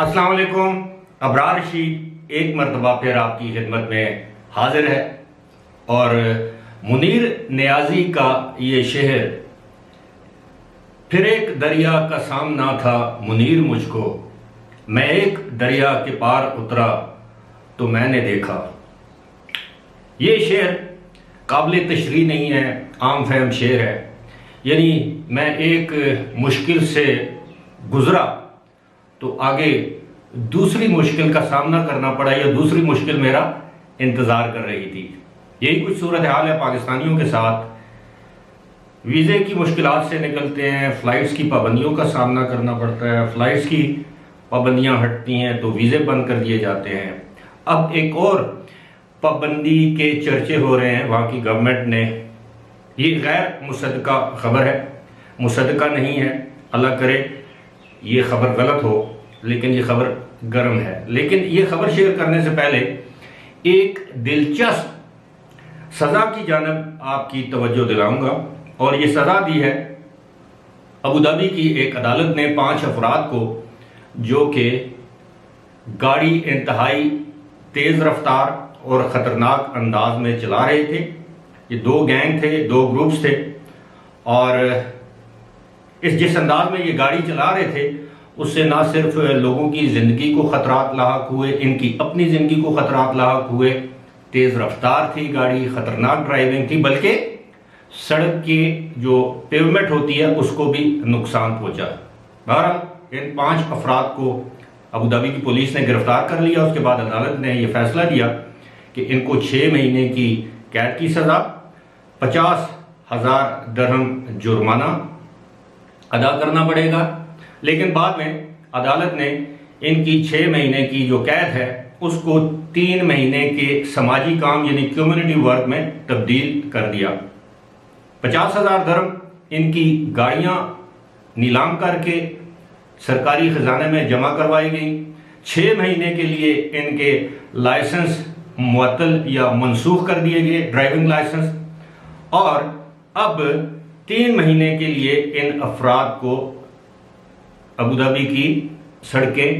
السلام علیکم. ابرار رشید ایک مرتبہ پھر آپ کی خدمت میں حاضر ہے اور منیر نیازی کا یہ شعر، پھر ایک دریا کا سامنا تھا منیر مجھ کو، میں ایک دریا کے پار اترا تو میں نے دیکھا. یہ شعر قابل تشریح نہیں ہے، عام فہم شعر ہے. یعنی میں ایک مشکل سے گزرا تو آگے دوسری مشکل کا سامنا کرنا پڑا یا دوسری مشکل میرا انتظار کر رہی تھی. یہی کچھ صورتحال ہے پاکستانیوں کے ساتھ. ویزے کی مشکلات سے نکلتے ہیں، فلائٹس کی پابندیوں کا سامنا کرنا پڑتا ہے، فلائٹس کی پابندیاں ہٹتی ہیں تو ویزے بند کر دیے جاتے ہیں. اب ایک اور پابندی کے چرچے ہو رہے ہیں وہاں کی گورنمنٹ نے. یہ غیر مصدقہ خبر ہے، مصدقہ نہیں ہے، اللہ کرے یہ خبر غلط ہو، لیکن یہ خبر گرم ہے. لیکن یہ خبر شیئر کرنے سے پہلے ایک دلچسپ سزا کی جانب آپ کی توجہ دلاؤں گا. اور یہ سزا دی ہے ابوظہبی کی ایک عدالت نے 5 افراد کو جو کہ گاڑی انتہائی تیز رفتار اور خطرناک انداز میں چلا رہے تھے. یہ 2 گینگ تھے، 2 گروپس تھے، اور جس انداز میں یہ گاڑی چلا رہے تھے اس سے نہ صرف لوگوں کی زندگی کو خطرات لاحق ہوئے، ان کی اپنی زندگی کو خطرات لاحق ہوئے. تیز رفتار تھی گاڑی، خطرناک ڈرائیونگ تھی، بلکہ سڑک کی جو پیومنٹ ہوتی ہے اس کو بھی نقصان پہنچا. بہرحال ان 5 افراد کو ابوظہبی کی پولیس نے گرفتار کر لیا. اس کے بعد عدالت نے یہ فیصلہ دیا کہ ان کو 6 مہینے کی قید کی سزا، 50,000 درہم جرمانہ ادا کرنا پڑے گا. لیکن بعد میں عدالت نے ان کی 6 مہینے کی جو قید ہے اس کو 3 مہینے کے سماجی کام یعنی کمیونٹی ورک میں تبدیل کر دیا. 50,000 درہم ان کی گاڑیاں نیلام کر کے سرکاری خزانے میں جمع کروائی گئیں. 6 مہینے کے لیے ان کے لائسنس معطل یا منسوخ کر دیے گئے، ڈرائیونگ لائسنس. اور اب 3 مہینے کے لیے ان افراد کو ابوظہبی کی سڑکیں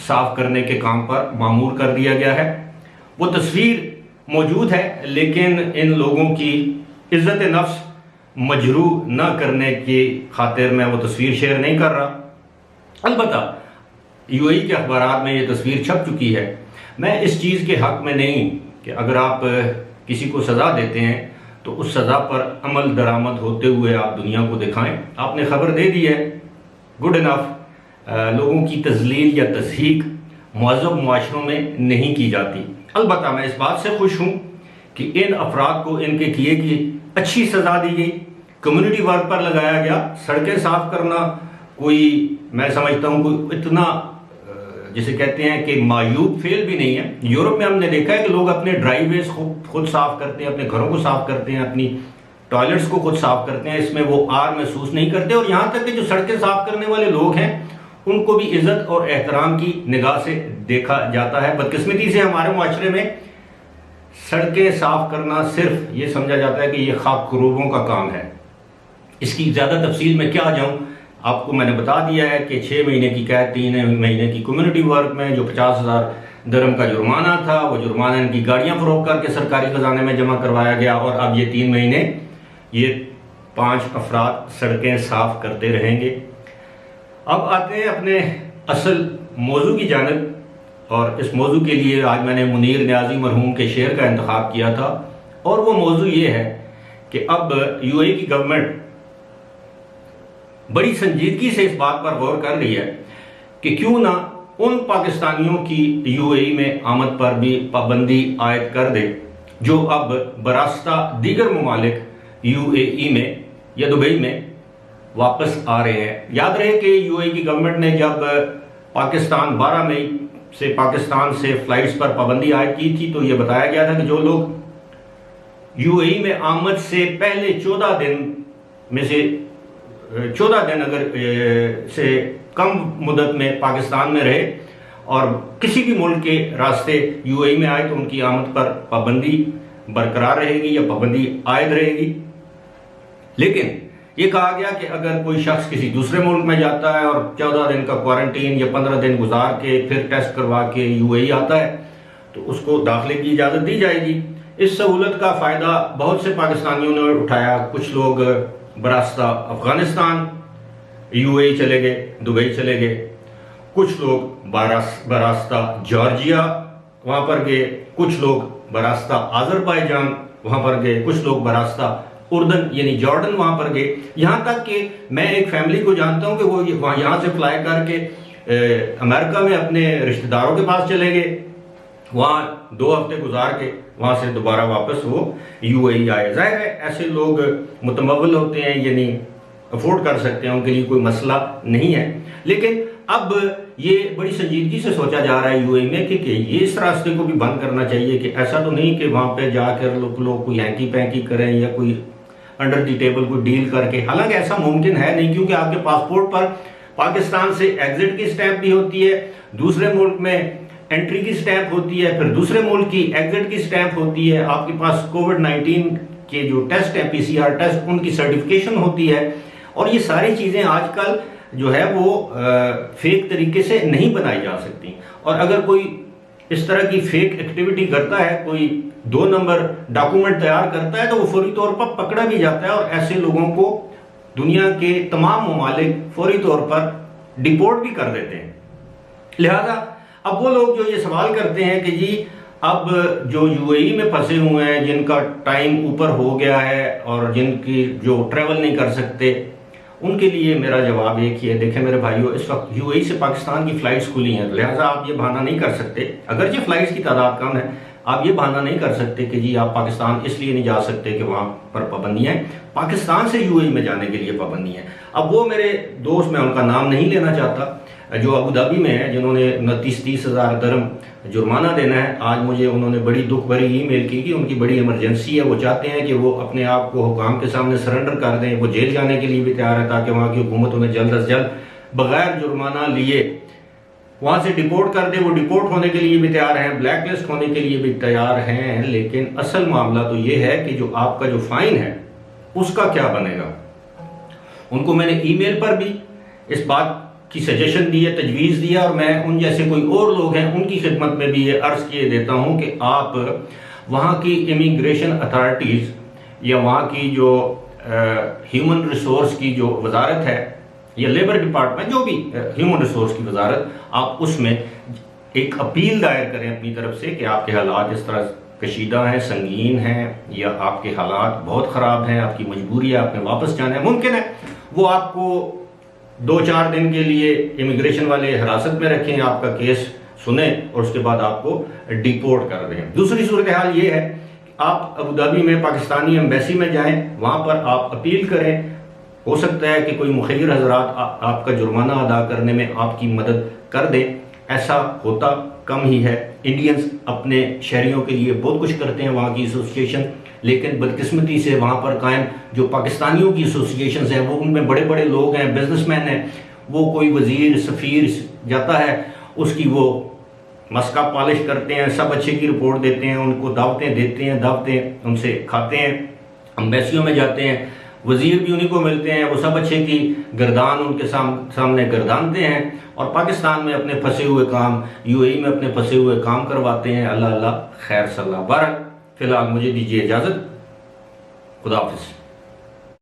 صاف کرنے کے کام پر مامور کر دیا گیا ہے. وہ تصویر موجود ہے لیکن ان لوگوں کی عزت نفس مجروح نہ کرنے کی خاطر میں وہ تصویر شیئر نہیں کر رہا. البتہ UAE کے اخبارات میں یہ تصویر چھپ چکی ہے. میں اس چیز کے حق میں نہیں کہ اگر آپ کسی کو سزا دیتے ہیں تو اس سزا پر عمل درآمد ہوتے ہوئے آپ دنیا کو دکھائیں. آپ نے خبر دے دی ہے، گڈ انف. لوگوں کی تذلیل یا تضحیک مہذب معاشروں میں نہیں کی جاتی. البتہ میں اس بات سے خوش ہوں کہ ان افراد کو ان کے کیے کی اچھی سزا دی گئی، کمیونٹی ورک پر لگایا گیا. سڑکیں صاف کرنا کوئی میں سمجھتا ہوں کوئی اتنا جسے کہتے ہیں کہ معیوب فعل بھی نہیں ہے. یورپ میں ہم نے دیکھا ہے کہ لوگ اپنے ڈرائی ویز خود صاف کرتے ہیں، اپنے گھروں کو صاف کرتے ہیں، اپنی ٹوائلٹس کو خود صاف کرتے ہیں. اس میں وہ آر محسوس نہیں کرتے. اور یہاں تک کہ جو سڑکیں صاف کرنے والے لوگ ہیں ان کو بھی عزت اور احترام کی نگاہ سے دیکھا جاتا ہے. بدقسمتی سے ہمارے معاشرے میں سڑکیں صاف کرنا صرف یہ سمجھا جاتا ہے کہ یہ خاک خروبوں کا کام ہے. اس کی زیادہ تفصیل میں کیا جاؤں، آپ کو میں نے بتا دیا ہے کہ 6 مہینے کی قید، 3 مہینے کی کمیونٹی ورک میں جو 50,000 درہم کا جرمانہ تھا، وہ جرمانہ ان کی گاڑیاں فروخت کر کے سرکاری خزانے میں جمع کروایا گیا. اور اب یہ 3 مہینے یہ 5 افراد سڑکیں صاف کرتے رہیں گے. اب آتے ہیں اپنے اصل موضوع کی جانب. اور اس موضوع کے لیے آج میں نے منیر نیازی مرحوم کے شعر کا انتخاب کیا تھا. اور وہ موضوع یہ ہے کہ اب UAE کی گورنمنٹ بڑی سنجیدگی سے اس بات پر غور کر رہی ہے کہ کیوں نہ ان پاکستانیوں کی UAE میں آمد پر بھی پابندی عائد کر دے جو اب براستہ دیگر ممالک UAE میں یا دبئی میں واپس آ رہے ہیں. یاد رہے کہ UAE کی گورنمنٹ نے جب پاکستان 12 مئی سے پاکستان سے فلائٹس پر پابندی عائد کی تھی تو یہ بتایا گیا تھا کہ جو لوگ UAE میں آمد سے پہلے 14 دن میں سے 14 دن اگر سے کم مدت میں پاکستان میں رہے اور کسی بھی ملک کے راستے UAE میں آئے تو ان کی آمد پر پابندی برقرار رہے گی یا پابندی عائد رہے گی. لیکن یہ کہا گیا کہ اگر کوئی شخص کسی دوسرے ملک میں جاتا ہے اور 14 دن کا کوارنٹین یا 15 دن گزار کے پھر ٹیسٹ کروا کے UAE آتا ہے تو اس کو داخلے کی اجازت دی جائے گی۔ اس سہولت کا فائدہ بہت سے پاکستانیوں نے اٹھایا۔ کچھ لوگ براستہ افغانستان UAE چلے گئے، دبئی چلے گئے، کچھ لوگ براستہ جارجیا وہاں پر گئے، کچھ لوگ براستہ آذربائیجان وہاں پر گئے، کچھ لوگ براستہ اردن یعنی جارڈن وہاں پر گئے۔ یہاں تک کہ میں ایک فیملی کو جانتا ہوں کہ وہ یہاں سے فلائی کر کے امریکہ میں اپنے رشتہ داروں کے پاس چلے گئے، وہاں 2 ہفتے گزار کے وہاں سے دوبارہ واپس وہ UAE آئے۔ ظاہر ہے ایسے لوگ متمول ہوتے ہیں، یعنی افورڈ کر سکتے ہیں، ان کے لیے کوئی مسئلہ نہیں ہے۔ لیکن اب یہ بڑی سنجیدگی سے سوچا جا رہا ہے UAE میں کہ یہ اس راستے کو بھی بند کرنا چاہیے کہ ایسا تو نہیں کہ وہاں پہ جا کر لوگ کوئی ہینکی پینکی کریں یا کوئی انڈر دی ٹیبل کو ڈیل کر کے، حالانکہ ایسا ممکن ہے نہیں، کیونکہ آپ کے پاسپورٹ پر پاکستان سے ایگزٹ کی سٹیمپ بھی ہوتی ہے، دوسرے ملک میں انٹری کی سٹیمپ ہوتی ہے، پھر دوسرے ملک کی ایگزٹ کی سٹیمپ ہوتی ہے، آپ کے پاس کووڈ-19 کے جو ٹیسٹ ہیں PCR ٹیسٹ ان کی سرٹیفکیشن ہوتی ہے، اور یہ ساری چیزیں آج کل جو ہے وہ فیک طریقے سے نہیں بنائی جا سکتی۔ اور اگر کوئی اس طرح کی فیک ایکٹیویٹی کرتا ہے، کوئی 2 نمبر ڈاکومنٹ تیار کرتا ہے، تو وہ فوری طور پر پکڑا بھی جاتا ہے، اور ایسے لوگوں کو دنیا کے تمام ممالک فوری طور پر ڈیپورٹ بھی کر دیتے ہیں۔ لہذا اب وہ لوگ جو یہ سوال کرتے ہیں کہ جی اب جو UAE میں پھنسے ہوئے ہیں، جن کا ٹائم اوپر ہو گیا ہے اور جن کی جو ٹریول نہیں کر سکتے، ان کے لیے میرا جواب ایک ہی ہے، دیکھیں میرے بھائیو، اس وقت UAE سے پاکستان کی فلائٹس کھلی ہیں، لہٰذا آپ یہ بہانہ نہیں کر سکتے، اگرچہ فلائٹس کی تعداد کم ہے، آپ یہ بہانہ نہیں کر سکتے کہ جی آپ پاکستان اس لیے نہیں جا سکتے کہ وہاں پر پابندیاں ہیں، پاکستان سے UAE میں جانے کے لیے پابندیاں ہیں۔ اب وہ میرے دوست، میں ان کا نام نہیں لینا چاہتا، جو ابوظہبی میں ہے، جنہوں نے 29-30 ہزار درہم جرمانہ دینا ہے، آج مجھے انہوں نے بڑی دکھ بھری ای میل کی کہ ان کی بڑی ایمرجنسی ہے، وہ چاہتے ہیں کہ وہ اپنے آپ کو حکام کے سامنے سرنڈر کر دیں، وہ جیل جانے کے لیے بھی تیار ہے تاکہ وہاں کی حکومت انہیں جلد از جلد بغیر جرمانہ لیے وہاں سے ڈیپورٹ کر دے۔ وہ ڈیپورٹ ہونے کے لیے بھی تیار ہیں، بلیک لسٹ ہونے کے لیے بھی تیار ہیں، لیکن اصل معاملہ تو یہ ہے کہ جو آپ کا جو فائن ہے اس کا کیا بنے گا۔ ان کو میں نے ای میل پر بھی اس بات کی سجیشن دی ہے، تجویز دیا، اور میں ان جیسے کوئی اور لوگ ہیں ان کی خدمت میں بھی یہ عرض کیے دیتا ہوں کہ آپ وہاں کی امیگریشن اتھارٹیز یا وہاں کی جو ہیومن ریسورس کی جو وزارت ہے یا لیبر ڈپارٹمنٹ، جو بھی ہیومن ریسورس کی وزارت، آپ اس میں ایک اپیل دائر کریں اپنی طرف سے کہ آپ کے حالات اس طرح کشیدہ ہیں، سنگین ہیں، یا آپ کے حالات بہت خراب ہیں، آپ کی مجبوری ہے، آپ نے واپس جانا ہے۔ ممکن ہے وہ آپ کو 2-4 دن کے لیے امیگریشن والے حراست میں رکھیں، آپ کا کیس سنیں اور اس کے بعد آپ کو ڈیپورٹ کر دیں۔ دوسری صورتحال یہ ہے کہ آپ ابوظہبی میں پاکستانی ایمبیسی میں جائیں، وہاں پر آپ اپیل کریں، ہو سکتا ہے کہ کوئی مخیر حضرات آپ کا جرمانہ ادا کرنے میں آپ کی مدد کر دیں۔ ایسا ہوتا کم ہی ہے، انڈینز اپنے شہریوں کے لیے بہت کچھ کرتے ہیں، وہاں کی ایسوسیشن، لیکن بدقسمتی سے وہاں پر قائم جو پاکستانیوں کی ایسوسیشنز ہیں، وہ ان میں بڑے بڑے لوگ ہیں، بزنس مین ہیں، وہ کوئی وزیر سفیر جاتا ہے، اس کی وہ مسکا پالش کرتے ہیں، سب اچھے کی رپورٹ دیتے ہیں، ان کو دعوتیں دیتے ہیں، دعوتیں ان سے کھاتے ہیں، امبیسیوں میں جاتے ہیں، وزیر بھی انہی کو ملتے ہیں، وہ سب اچھے کی گردان ان کے سامنے گردانتے ہیں، اور پاکستان میں اپنے پھنسے ہوئے کام، UAE میں اپنے پھنسے ہوئے کام کرواتے ہیں۔ اللہ اللہ خیر صلی اللہ۔ بہرحال فی الحال مجھے دیجیے اجازت، خدا حافظ۔